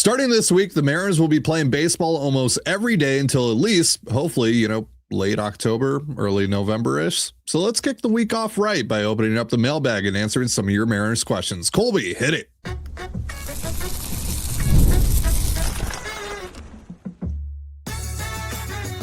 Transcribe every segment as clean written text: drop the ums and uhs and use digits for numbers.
Starting this week, the Mariners will be playing baseball almost every day until at least, hopefully, late October, early November-ish. So let's kick the week off right by opening up the mailbag and answering some of your Mariners questions. Colby, hit it.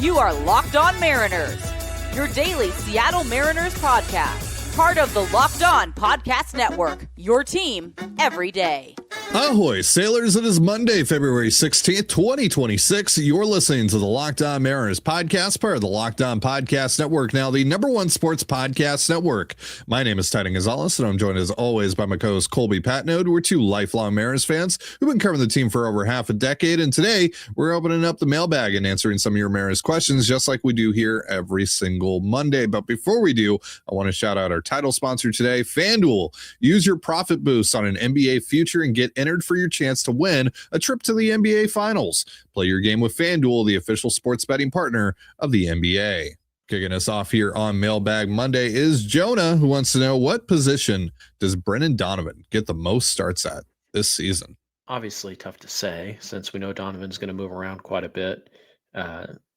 You are Locked On Mariners, your daily Seattle Mariners podcast, part of the Locked On Podcast Network, your team every day. Ahoy, sailors. It is Monday, February 16th, 2026. You're listening to the Locked On Mariners podcast, part of the Locked On Podcast Network, now the number one sports podcast network. My name is Titan Gonzalez, and I'm joined as always by my co-host Colby Patnode. We're two lifelong Mariners fans who've been covering the team for over half a decade, and today we're opening up the mailbag and answering some of your Mariners questions, just like we do here every single Monday. But before we do, I want to shout out our title sponsor today, FanDuel. Use your profit boost on an NBA future and get entered for your chance to win a trip to the NBA Finals. Play your game with FanDuel, the official sports betting partner of the NBA. Kicking us off here on Mailbag Monday is Jonah, who wants to know, what position does Brendan Donovan get the most starts at this season? Obviously tough to say, since we know Donovan's going to move around quite a bit.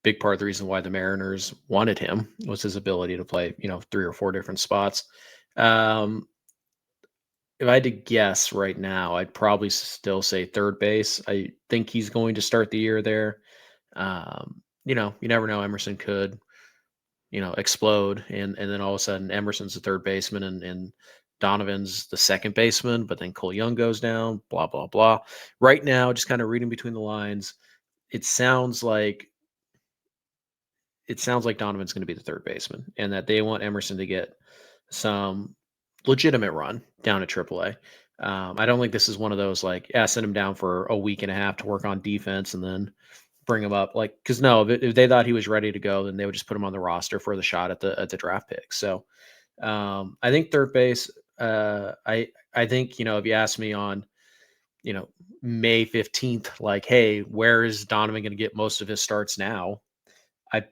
Big part of the reason why the Mariners wanted him was his ability to play, 3 or 4 different spots. If I had to guess right now, I'd probably still say third base. I think he's going to start the year there. You never know. Emerson could, explode. And then all of a sudden Emerson's the third baseman and Donovan's the second baseman, but then Cole Young goes down, blah, blah, blah. Right now, just kind of reading between the lines, it sounds like Donovan's going to be the third baseman and that they want Emerson to get some legitimate run down at AAA. I don't think this is one of those send him down for a week and a half to work on defense and then bring him up. Because no, if they thought he was ready to go, then they would just put him on the roster for the shot at the draft pick. So I think third base. I think if you ask me on May 15th, hey, where is Donovan going to get most of his starts now? I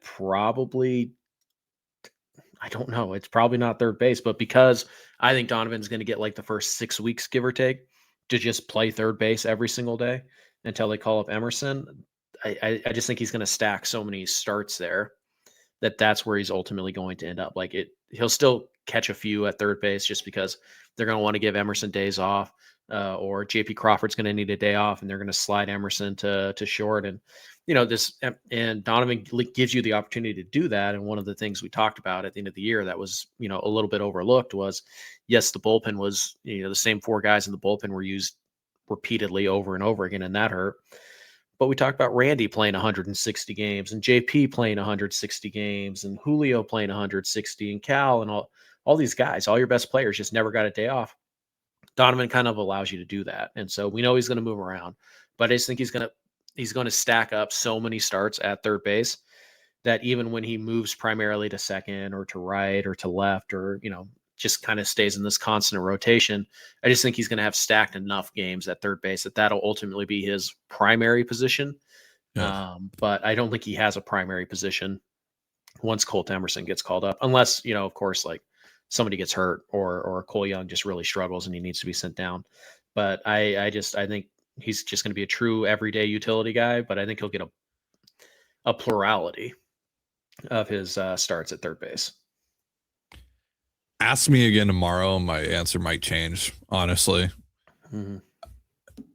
don't know. It's probably not third base, but because I think Donovan's going to get the first 6 weeks, give or take, to just play third base every single day until they call up Emerson. I just think he's going to stack so many starts there that's where he's ultimately going to end up. He'll still catch a few at third base just because they're going to want to give Emerson days off, or JP Crawford's going to need a day off and they're going to slide Emerson to short. And and Donovan gives you the opportunity to do that. And one of the things we talked about at the end of the year that was, a little bit overlooked was, yes, the bullpen was, the same 4 guys in the bullpen were used repeatedly over and over again, and that hurt. But we talked about Randy playing 160 games and JP playing 160 games and Julio playing 160 and Cal and all these guys, all your best players just never got a day off. Donovan kind of allows you to do that. And so we know he's going to move around, but I just think he's going to stack up so many starts at third base that even when he moves primarily to second or to right or to left or, just kind of stays in this constant rotation, I just think he's going to have stacked enough games at third base that'll ultimately be his primary position. Yeah. But I don't think he has a primary position once Colt Emerson gets called up, unless, of course, somebody gets hurt or Cole Young just really struggles and he needs to be sent down. But I think he's just going to be a true everyday utility guy, but I think he'll get a plurality of his starts at third base. Ask me again tomorrow. My answer might change, honestly. Mm-hmm.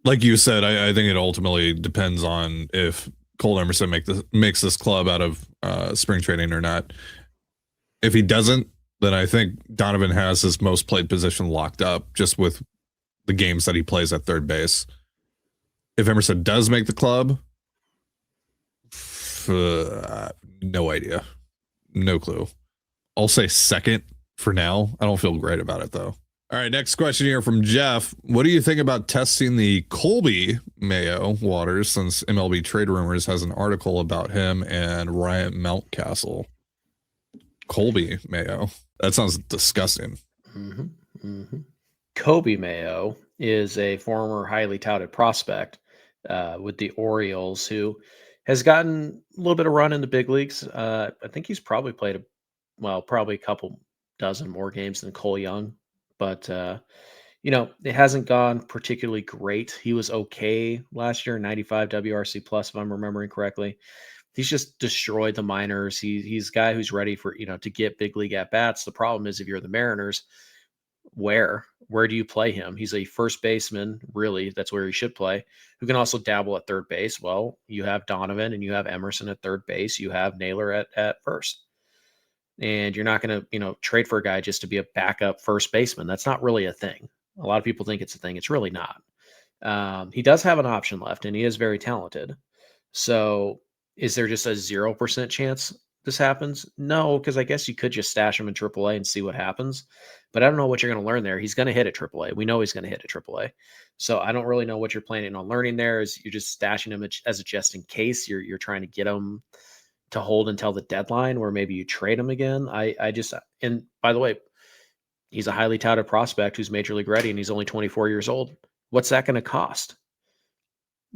Like you said, I think it ultimately depends on if Cole Emerson makes this club out of spring training or not. If he doesn't, then I think Donovan has his most played position locked up just with the games that he plays at third base. If Emerson does make the club, no idea. No clue. I'll say second for now. I don't feel great about it, though. All right, next question here from Jeff. What do you think about testing the Coby Mayo waters, since MLB Trade Rumors has an article about him and Ryan Mountcastle? Coby Mayo. That sounds disgusting. Mm-hmm. Mm-hmm. Coby Mayo is a former highly touted prospect with the Orioles who has gotten a little bit of run in the big leagues. I think he's probably played probably a couple dozen more games than Cole Young, but it hasn't gone particularly great. He was okay last year, 95 WRC plus, if I'm remembering correctly. He's just destroyed the minors. He's a guy who's ready for, to get big league at bats. The problem is if you're the Mariners, where do you play him? He's a first baseman, really. That's where he should play, who can also dabble at third base. Well, you have Donovan and you have Emerson at third base. You have Naylor at first. And you're not going to, trade for a guy just to be a backup first baseman. That's not really a thing. A lot of people think it's a thing. It's really not. He does have an option left, and he is very talented. So is there just a 0% chance this happens? No, because I guess you could just stash him in AAA and see what happens. But I don't know what you're going to learn there. He's going to hit at AAA. We know he's going to hit at AAA. So I don't really know what you're planning on learning there. Is you're just stashing him as a just in case. You're trying to get him to hold until the deadline, where maybe you trade him again. And by the way, he's a highly touted prospect who's major league ready, and he's only 24 years old. What's that going to cost?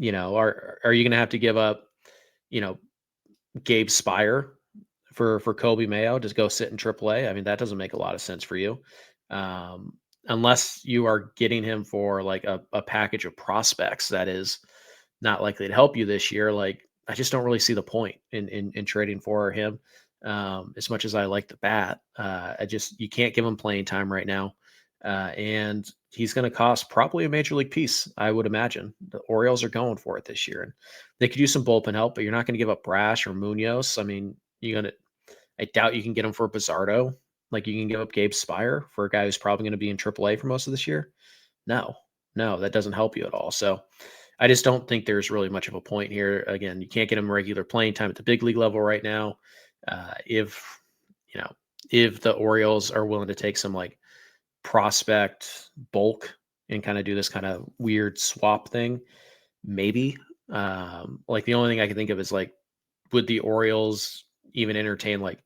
Are you going to have to give up, Gabe Speier for Coby Mayo to go sit in AAA? I mean, that doesn't make a lot of sense for you. Unless you are getting him for like a package of prospects that is not likely to help you this year. Like, I just don't really see the point in trading for him. As much as I like the bat, you can't give him playing time right now. And he's going to cost probably a major league piece, I would imagine. The Orioles are going for it this year, and they could use some bullpen help, but you're not going to give up Brash or Munoz. I mean, I doubt you can get him for Bizardo. Like, you can give up Gabe Speier for a guy who's probably going to be in AAA for most of this year. No, that doesn't help you at all. So I just don't think there's really much of a point here. Again, you can't get him regular playing time at the big league level right now. If the Orioles are willing to take some like prospect bulk and kind of do this kind of weird swap thing, maybe. Like, the only thing I can think of is, like, would the Orioles even entertain like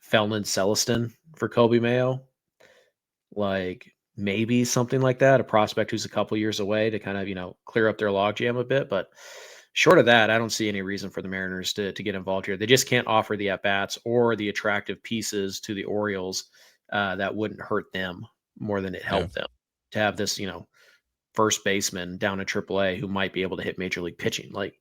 Felnin Celesten for Coby Mayo? Like, maybe something like that, a prospect who's a couple years away to kind of, clear up their logjam a bit. But short of that, I don't see any reason for the Mariners to get involved here. They just can't offer the at-bats or the attractive pieces to the Orioles that wouldn't hurt them more than it helped them to have this, first baseman down in AAA who might be able to hit major league pitching. Like,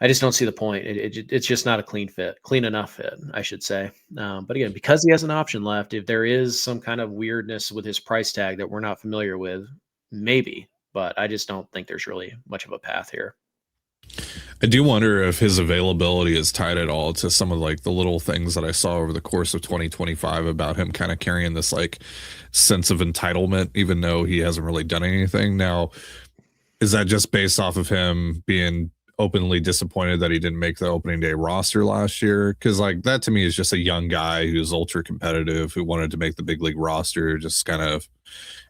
I just don't see the point. It's just not a clean enough fit, I should say. But again, because he has an option left, if there is some kind of weirdness with his price tag that we're not familiar with, maybe. But I just don't think there's really much of a path here. I do wonder if his availability is tied at all to some of like the little things that I saw over the course of 2025 about him kind of carrying this like sense of entitlement, even though he hasn't really done anything. Now, is that just based off of him being openly disappointed that he didn't make the opening day roster last year? Because like that to me is just a young guy who's ultra competitive, who wanted to make the big league roster, just kind of,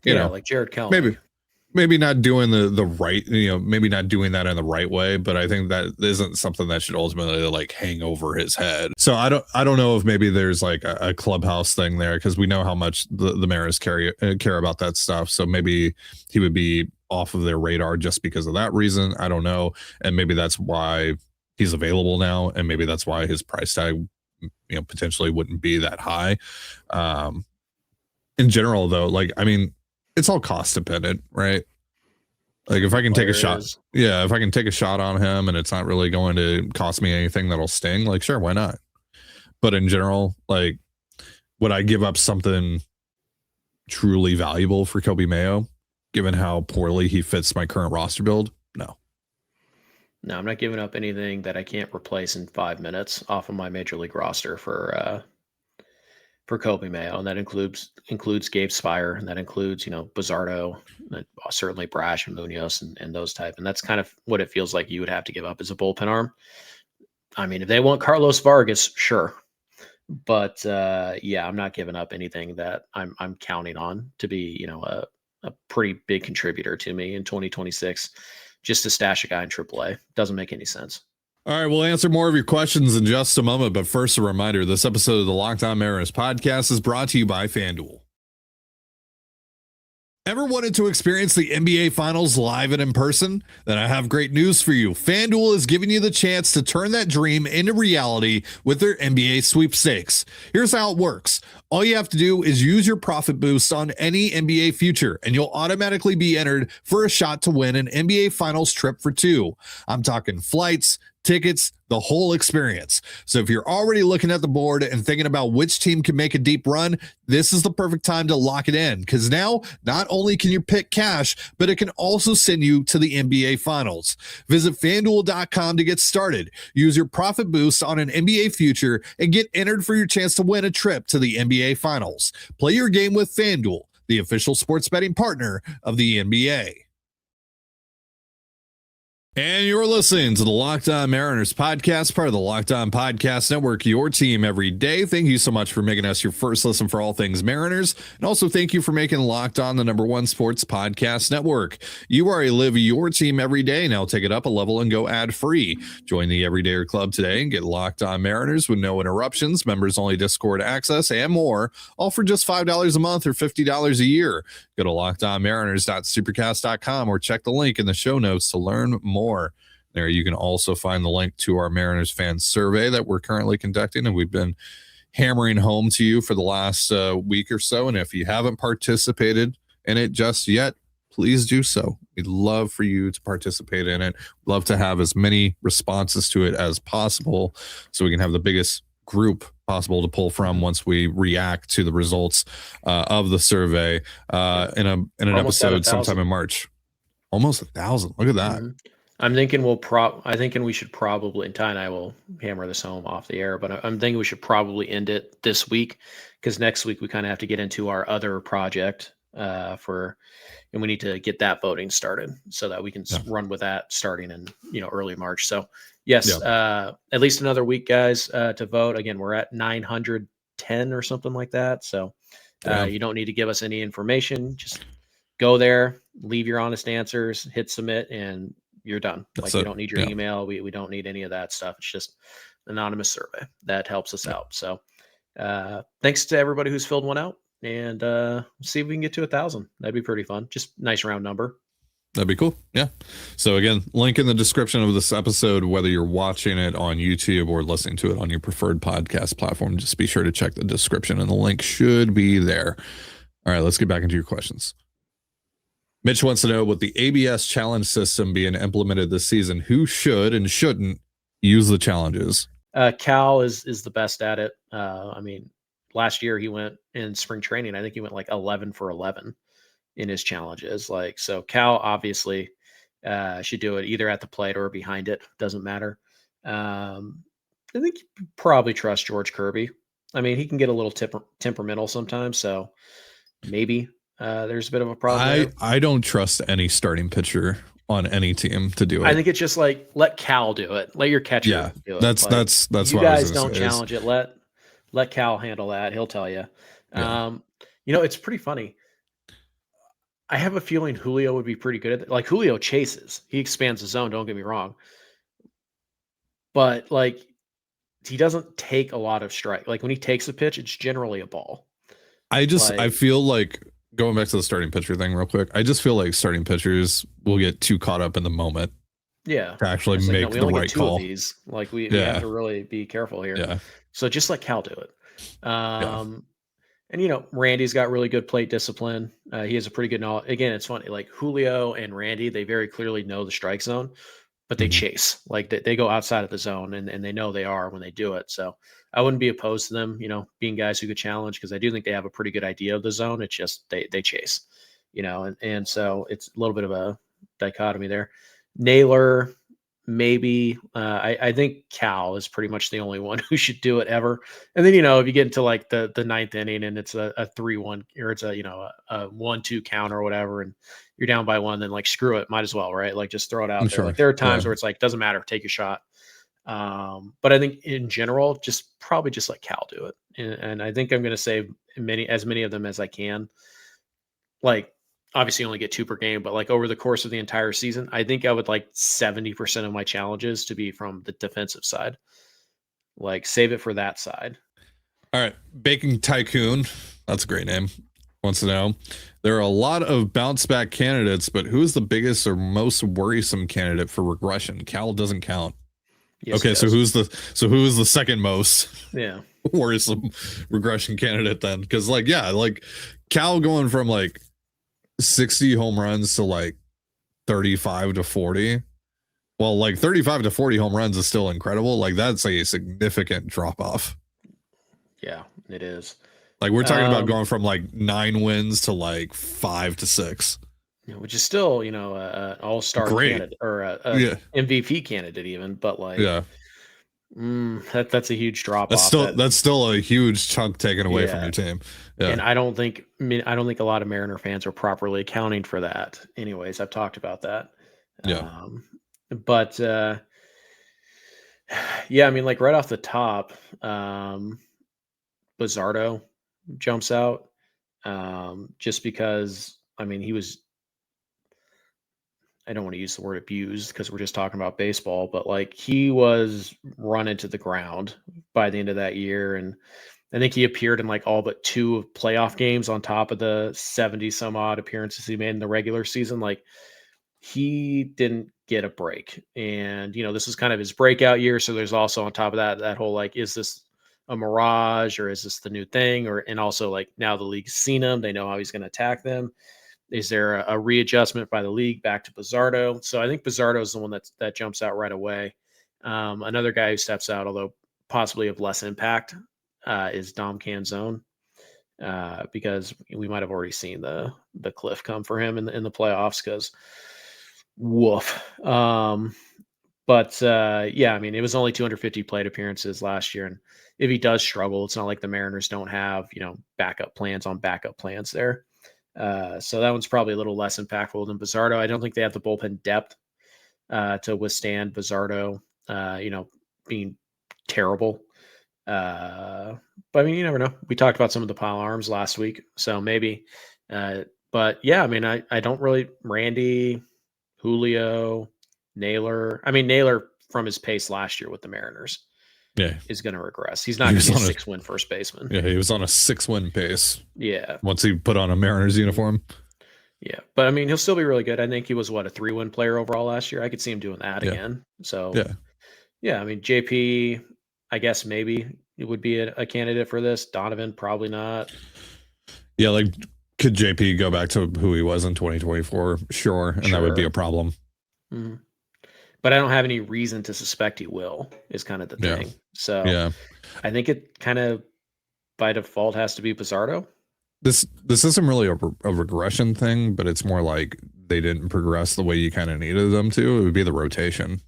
you know, like Jared Kelly. Maybe not doing the right, maybe not doing that in the right way, but I think that isn't something that should ultimately like hang over his head. So I don't know if maybe there's like a clubhouse thing there, because we know how much the Mariners care about that stuff. So maybe he would be off of their radar just because of that reason. I don't know. And maybe that's why he's available now. And maybe that's why his price tag, potentially wouldn't be that high. In general though, like, I mean, it's all cost dependent, right? Like if I can take a shot, if I can take a shot on him and it's not really going to cost me anything that'll sting, like, sure, why not? But in general, like, would I give up something truly valuable for Coby Mayo, given how poorly he fits my current roster build? No, I'm not giving up anything that I can't replace in 5 minutes off of my major league roster for Coby Mayo, and that includes Gabe Speier, and that includes Bizardo, and certainly Brash and Munoz and those type. And that's kind of what it feels like you would have to give up as a bullpen arm. I mean, if they want Carlos Vargas, sure, but I'm not giving up anything that I'm counting on to be a pretty big contributor to me in 2026. Just to stash a guy in AAA doesn't make any sense. All right, we'll answer more of your questions in just a moment, but first a reminder, this episode of the Locked On Mariners podcast is brought to you by FanDuel. Ever wanted to experience the NBA Finals live and in person? Then I have great news for you. FanDuel is giving you the chance to turn that dream into reality with their NBA sweepstakes. Here's how it works. All you have to do is use your profit boost on any NBA future, and you'll automatically be entered for a shot to win an NBA Finals trip for two. I'm talking flights, tickets, the whole experience. So if you're already looking at the board and thinking about which team can make a deep run, this is the perfect time to lock it in, because now not only can you pick cash, but it can also send you to the NBA Finals. Visit FanDuel.com to get started. Use your profit boost on an NBA future and get entered for your chance to win a trip to the NBA Finals. Play your game with FanDuel, the official sports betting partner of the NBA. And you're listening to the Locked On Mariners podcast, part of the Locked On Podcast Network, your team every day. Thank you so much for making us your first listen for all things Mariners. And also thank you for making Locked On the #1 sports podcast network. You already live your team every day. Now take it up a level and go ad free. Join the Everydayer Club today and get Locked On Mariners with no interruptions, members only Discord access, and more, all for just $5 a month or $50 a year. Go to lockedonmariners.supercast.com or check the link in the show notes to learn more. There you can also find the link to our Mariners fan survey that we're currently conducting, and we've been hammering home to you for the last week or so. And if you haven't participated in it just yet, please do so. We'd love for you to participate in it. Love to have as many responses to it as possible so we can have the biggest group possible to pull from once we react to the results of the survey in an episode sometime in March. Almost 1,000. Look at that. Mm-hmm. I'm thinking we should probably, and Ty and I will hammer this home off the air, but I'm thinking we should probably end it this week, because next week we kind of have to get into our other project and we need to get that voting started so that we can run with that starting in early March. So yes, at least another week, guys, to vote. Again, we're at 910 or something like that. So you don't need to give us any information. Just go there, leave your honest answers, hit submit, and you're done. You don't need your email. We don't need any of that stuff. It's just an anonymous survey that helps us out. So thanks to everybody who's filled one out, and see if we can get to 1,000. That'd be pretty fun. Just nice round number. That'd be cool. Yeah. So again, link in the description of this episode, whether you're watching it on YouTube or listening to it on your preferred podcast platform, just be sure to check the description and the link should be there. All right, let's get back into your questions. Mitch wants to know, with the ABS challenge system being implemented this season, who should and shouldn't use the challenges? Cal is the best at it. Last year he went in spring training. I think he went like 11 for 11 in his challenges. So Cal obviously should do it either at the plate or behind it. Doesn't matter. I think you probably trust George Kirby. He can get a little temperamental sometimes. So maybe there's a bit of a problem. I don't trust any starting pitcher on any team to do it. I think it's just let Cal do it. Let your catcher do it. That's you what guys don't challenge it. Let Cal handle that. He'll tell you. Yeah. It's pretty funny. I have a feeling Julio would be pretty good at it. Julio chases. He expands the zone, don't get me wrong. But he doesn't take a lot of strike. When he takes a pitch, it's generally a ball. I feel like, going back to the starting pitcher thing real quick, I just feel like starting pitchers will get too caught up in the moment. Yeah. To actually make the right call. Of these. We have to really be careful here. Yeah. So just let Cal do it. And Randy's got really good plate discipline. He has a pretty good knowledge. Again, it's funny. Julio and Randy, they very clearly know the strike zone, but they chase. They go outside of the zone, and they know they are when they do it. So I wouldn't be opposed to them, being guys who could challenge, because I do think they have a pretty good idea of the zone. It's just they chase, and so it's a little bit of a dichotomy there. Naylor, maybe. I think Cal is pretty much the only one who should do it ever. And then, if you get into the ninth inning and it's a 3-1 or it's a 1-2 count or whatever, and you're down by one, then screw it. Might as well, right? Just throw it out there. Sure. There are times where it's doesn't matter. Take your shot. But I think in general, probably just let Cal do it. And I think I'm going to save as many of them as I can. Obviously only get 2 per game, but over the course of the entire season, I think I would like 70% of my challenges to be from the defensive side. Save it for that side. All right. Baking Tycoon. That's a great name. wants to know, there are a lot of bounce back candidates, but who's the biggest or most worrisome candidate for regression? Cal doesn't count. Yes, okay, so who's the second most worrisome regression candidate then? Because like Cal going from like 60 home runs to like 35 to 40. Well, like 35 to 40 home runs is still incredible. Like that's a significant drop off. Yeah, it is. Like we're talking about going from like 9 wins to like 5 to 6. Which is still, an all-star candidate or a MVP candidate even, but like, that's a huge drop off. That's still a huge chunk taken away from your team. Yeah. And I don't think a lot of Mariner fans are properly accounting for that. Anyways, I've talked about that. Yeah. But I mean, like right off the top, Bizzardo jumps out, just because, I mean, he was, I don't want to use the word abused because we're just talking about baseball, but like he was run into the ground by the end of that year. And I think he appeared in like all but 2 playoff games on top of the 70 some odd appearances he made in the regular season. Like he didn't get a break. And, this is kind of his breakout year. So there's also on top of that whole, like, is this a mirage or is this the new thing? And also like now the league's seen him, they know how he's going to attack them. Is there a readjustment by the league back to Bizzardo? So I think Bizzardo is the one that jumps out right away. Another guy who steps out, although possibly of less impact, is Dom Canzone, because we might have already seen the cliff come for him in the playoffs. Because woof. I mean, it was only 250 plate appearances last year, and if he does struggle, it's not like the Mariners don't have backup plans on backup plans there. So that one's probably a little less impactful than Bizzardo. I don't think they have the bullpen depth to withstand Bizzardo, being terrible. But I mean, you never know. We talked about some of the pile arms last week, so maybe. But yeah, I mean, I don't really Randy, Julio, Naylor. I mean, Naylor from his pace last year with the Mariners. Yeah, is going to regress. He's not going to be a 6-win first baseman. Yeah, he was on a 6-win pace. Yeah. Once he put on a Mariners uniform. Yeah, but I mean, he'll still be really good. I think he was a 3-win player overall last year. I could see him doing that again. So yeah, I mean, JP, I guess maybe it would be a candidate for this. Donovan, probably not. Yeah, like could JP go back to who he was in 2024? Sure, and that would be a problem. Mm-hmm. But I don't have any reason to suspect he will, is kind of the thing. Yeah. So I think it kind of by default has to be Bizzardo. This isn't really a regression thing, but it's more like they didn't progress the way you kind of needed them to. It would be the rotation.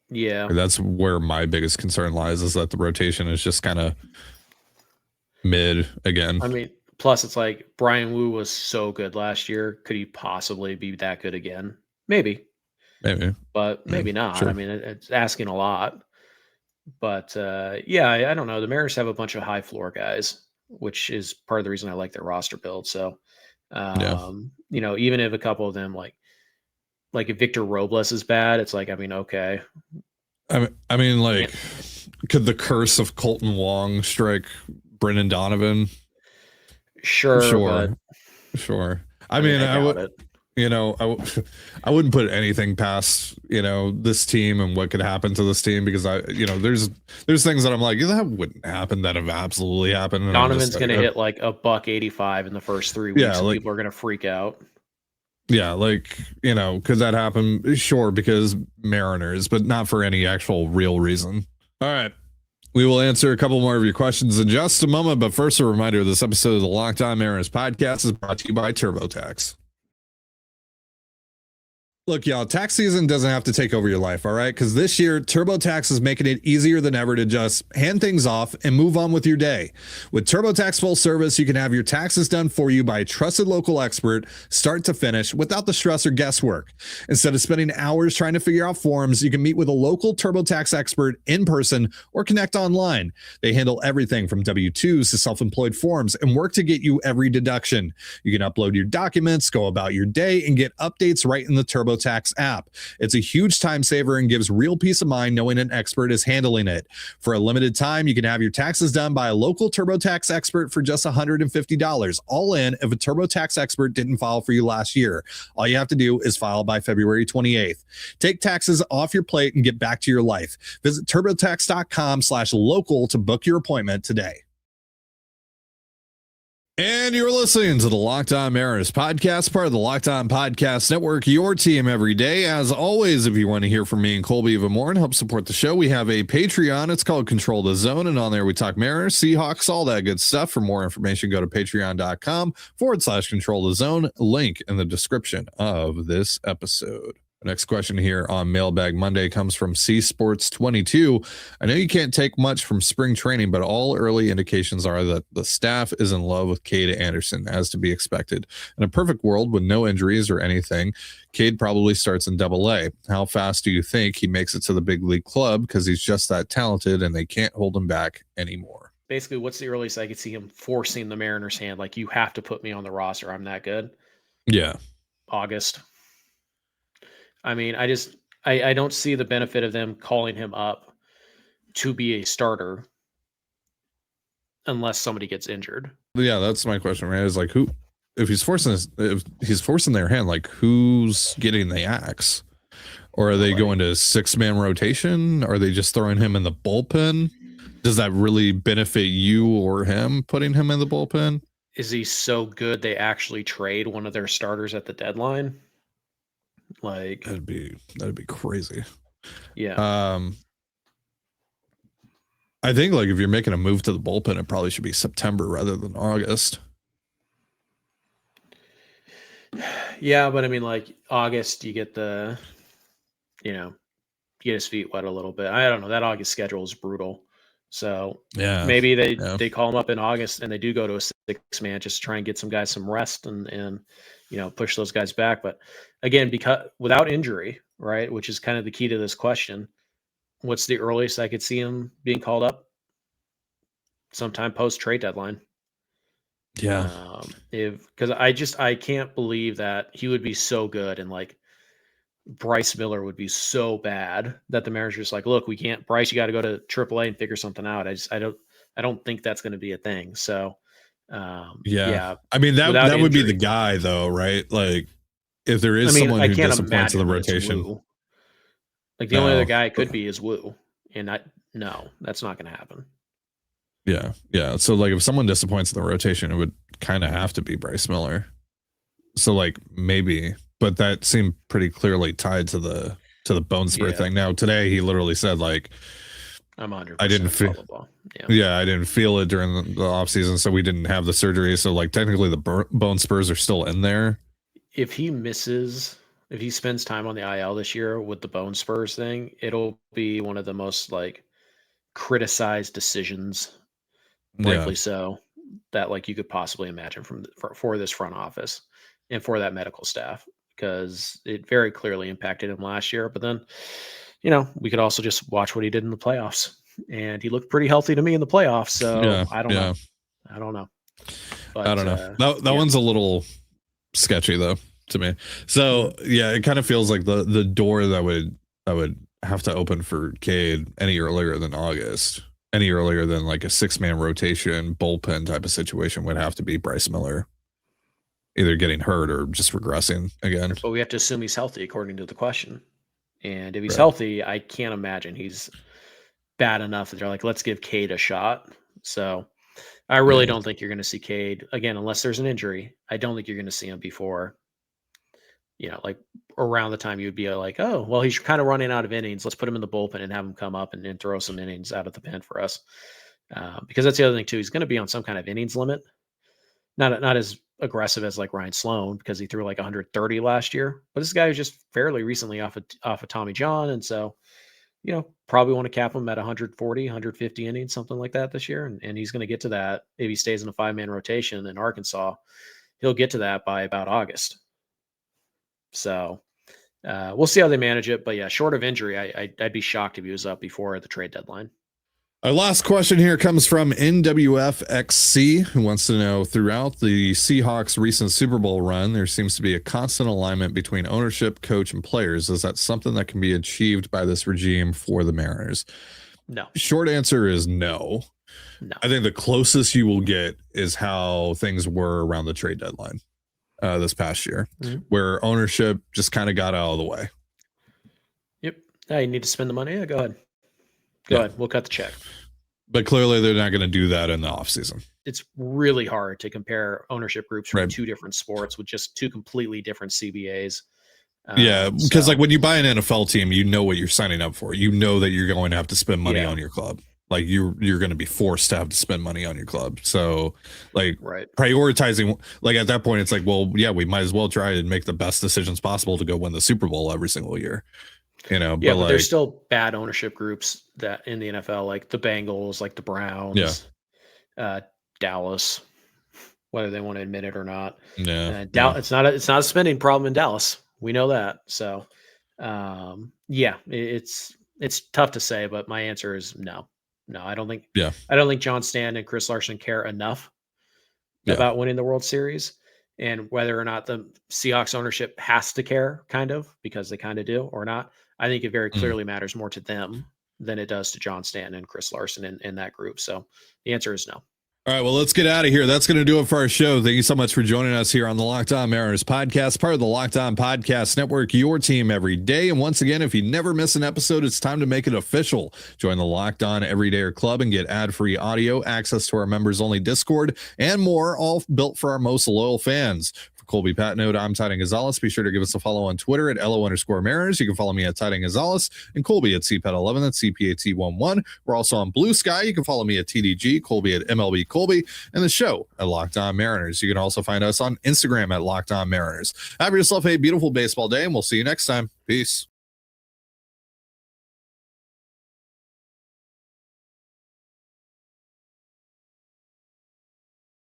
Yeah. That's where my biggest concern lies, is that the rotation is just kind of mid again. I mean, plus it's like Bryan Woo was so good last year. Could he possibly be that good again? Maybe. But maybe not. Sure. I mean, it's asking a lot. But I don't know. The Mariners have a bunch of high floor guys, which is part of the reason I like their roster build. So, even if a couple of them like if Victor Robles is bad, it's like, I mean, okay. I mean, like, could the curse of Colton Wong strike Brennan Donovan? Sure. I mean, I would. I wouldn't put anything past, this team and what could happen to this team, because there's things that I'm like, that wouldn't happen, that have absolutely happened. And Donovan's going to hit like a $185 in the first 3 weeks. And people are going to freak out. Yeah. Like, could that happen? Sure. Because Mariners, but not for any actual real reason. All right. We will answer a couple more of your questions in just a moment. But first, a reminder, this episode of the Locked On Mariners podcast is brought to you by TurboTax. Look, y'all, tax season doesn't have to take over your life, all right? Because this year, TurboTax is making it easier than ever to just hand things off and move on with your day. With TurboTax Full Service, you can have your taxes done for you by a trusted local expert, start to finish, without the stress or guesswork. Instead of spending hours trying to figure out forms, you can meet with a local TurboTax expert in person or connect online. They handle everything from W-2s to self-employed forms and work to get you every deduction. You can upload your documents, go about your day, and get updates right in the TurboTax TurboTax app. It's a huge time saver and gives real peace of mind knowing an expert is handling it. For a limited time, you can have your taxes done by a local TurboTax expert for just $150, all in if a TurboTax expert didn't file for you last year. All you have to do is file by February 28th. Take taxes off your plate and get back to your life. Visit TurboTax.com/local to book your appointment today. And you're listening to the Locked On Mariners podcast, part of the Locked On Podcast Network, your team every day. As always, if you want to hear from me and Colby even more and help support the show, we have a Patreon. It's called Control the Zone. And on there, we talk Mariners, Seahawks, all that good stuff. For more information, go to patreon.com/Control the Zone. Link in the description of this episode. Next question here on Mailbag Monday comes from C Sports 22. I know you can't take much from spring training, but all early indications are that the staff is in love with Kade Anderson, as to be expected. In a perfect world with no injuries or anything, Kade probably starts in Double-A. How fast do you think he makes it to the big league club? Because he's just that talented and they can't hold him back anymore. Basically, what's the earliest I could see him forcing the Mariners' hand? Like, you have to put me on the roster. I'm that good. Yeah. August. I mean, I don't see the benefit of them calling him up to be a starter unless somebody gets injured. Yeah, that's my question, right? Is like, who, if he's forcing their hand, like, who's getting the axe? Or are they going to 6-man rotation? Are they just throwing him in the bullpen? Does that really benefit you or him, putting him in the bullpen? Is he so good they actually trade one of their starters at the deadline? Like, that'd be crazy. Yeah. I think, like, if you're making a move to the bullpen, it probably should be September rather than August. Yeah, but I mean, like, August, you get get his feet wet a little bit. I don't know. That August schedule is brutal. So yeah, maybe they call him up in August and they do go to a 6-man just to try and get some guys some rest and push those guys back. But again, because without injury, right, which is kind of the key to this question, what's the earliest I could see him being called up? Sometime post trade deadline. Yeah. Because I can't believe that he would be so good and like Bryce Miller would be so bad that the Mariners are just like, look, we can't. Bryce, you got to go to AAA and figure something out. I don't think that's going to be a thing. So, yeah. I mean, that would be the guy, though, right? Like, if there is someone who disappoints in the rotation, like the only other guy it could be is Woo, and no, that's not going to happen. Yeah. So, like, if someone disappoints in the rotation, it would kind of have to be Bryce Miller. So, like, maybe. But that seemed pretty clearly tied to the bone spur thing. Now today he literally said, like, I'm 100%. I didn't feel. Yeah, I didn't feel it during the off season, so we didn't have the surgery. So, like, technically the bone spurs are still in there. If he spends time on the IL this year with the bone spurs thing, it'll be one of the most like criticized decisions, rightfully so, that like you could possibly imagine for this front office and for that medical staff. Because it very clearly impacted him last year. But then, we could also just watch what he did in the playoffs. And he looked pretty healthy to me in the playoffs. So I don't know. But, I don't know. That one's a little sketchy, though, to me. So, it kind of feels like the door that would have to open for Kade any earlier than August, any earlier than like a 6-man rotation bullpen type of situation would have to be Bryce Miller. Either getting hurt or just regressing again. But we have to assume he's healthy according to the question. And if he's healthy, I can't imagine he's bad enough that they're like, let's give Kade a shot. So I really don't think you're going to see Kade again, unless there's an injury. I don't think you're going to see him before, like around the time you'd be like, oh, well, he's kind of running out of innings. Let's put him in the bullpen and have him come up and throw some innings out of the pen for us. Because that's the other thing too. He's going to be on some kind of innings limit. Not as aggressive as like Ryan Sloan because he threw like 130 last year, but this guy was just fairly recently off of Tommy John, and so probably want to cap him at 140, 150 innings, something like that this year, and he's going to get to that if he stays in a 5-man rotation in Arkansas. He'll get to that by about August. So we'll see how they manage it, but yeah, short of injury, I'd be shocked if he was up before the trade deadline. Our last question here comes from NWFXC, who wants to know, throughout the Seahawks' recent Super Bowl run, there seems to be a constant alignment between ownership, coach, and players. Is that something that can be achieved by this regime for the Mariners? No. Short answer is no. No. I think the closest you will get is how things were around the trade deadline this past year, where ownership just kind of got out of the way. Yep. Yeah, you need to spend the money. Yeah, go ahead. Go ahead. We'll cut the check. But clearly they're not going to do that in the offseason. It's really hard to compare ownership groups from two different sports with just two completely different CBAs. Because like when you buy an NFL team, you know what you're signing up for. You know that you're going to have to spend money on your club. Like you're going to be forced to have to spend money on your club. So like prioritizing, like at that point, it's like, well, yeah, we might as well try and make the best decisions possible to go win the Super Bowl every single year. You know, but like, there's still bad ownership groups that in the NFL, like the Bengals, like the Browns, Dallas, whether they want to admit it or not. It's not a spending problem in Dallas. We know that. So, it's tough to say, but my answer is no. I don't think. I don't think John Stanton and Chris Larson care enough about winning the World Series. And whether or not the Seahawks ownership has to care, kind of, because they kind of do or not, I think it very clearly matters more to them than it does to John Stanton and Chris Larson in that group. So the answer is no. All right, well, let's get out of here. That's going to do it for our show. Thank you so much for joining us here on the Locked On Mariners podcast, part of the Locked On Podcast Network, your team every day. And once again, if you never miss an episode, it's time to make it official. Join the Locked On Everydayer Club and get ad-free audio, access to our members-only Discord, and more, all built for our most loyal fans. For Colby Patnode, I'm Titan Gonzalez. Be sure to give us a follow on Twitter at @LO_Mariners. You can follow me at Titan Gonzalez and Colby at CPAT11. That's CPAT11. We're also on Blue Sky. You can follow me at TDG, Colby at MLB Colby, and the show at Locked On Mariners. You can also find us on Instagram at Locked On Mariners. Have yourself a beautiful baseball day, and we'll see you next time. Peace.